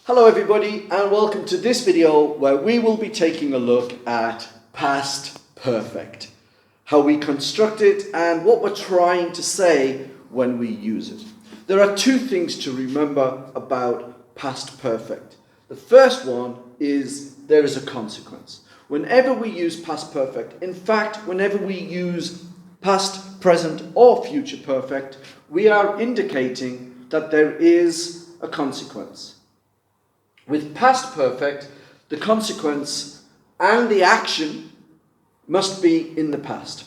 Hello everybody and welcome to this video where we will be taking a look at past perfect, how we construct it and what we're trying to say when we use it. There are two things to remember about past perfect. The first one is there is a consequence. Whenever we use past perfect, in fact whenever we use past, present or future perfect, we are indicating that there is a consequence. With past perfect, the consequence and the action must be in the past.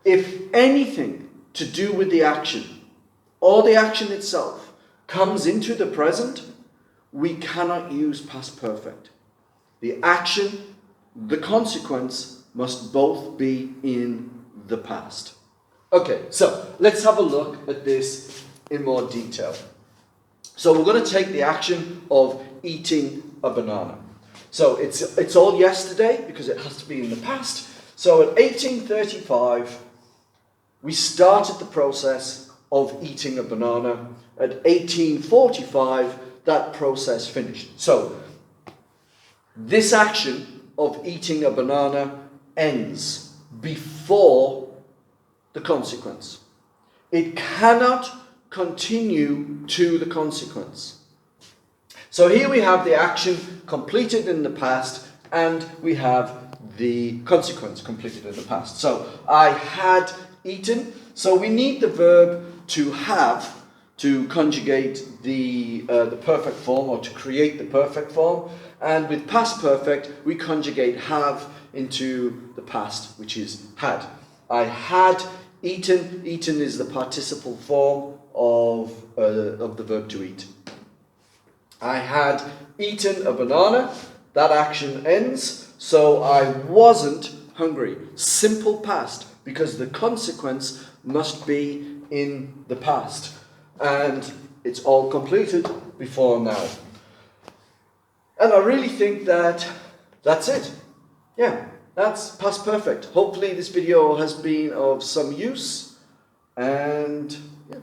If anything to do with the action or the action itself comes into the present, we cannot use past perfect. The action, the consequence must both be in the past. Okay, so let's have a look at this in more detail. So we're going to take the action of eating a banana. So it's all yesterday because it has to be in the past. So at 1835, we started the process of eating a banana. At 1845, that process finished. So this action of eating a banana ends before the consequence. It cannot continue to the consequence. So here we have the action completed in the past and we have the consequence completed in the past. So I had eaten. So we need the verb to have to conjugate the perfect form or to create the perfect form. And with past perfect, we conjugate have into the past, which is had. I had eaten. Eaten is the participle form of the verb to eat. I had eaten a banana. That action ends. So I wasn't hungry. Simple past, because the consequence must be in the past. And it's all completed before now. And I really think that that's it. Yeah, that's past perfect. Hopefully this video has been of some use. And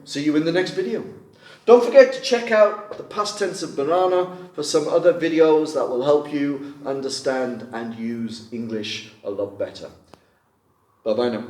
see you in the next video. Don't forget to check out the past tense of banana for some other videos that will help you understand and use English a lot better. Bye bye now.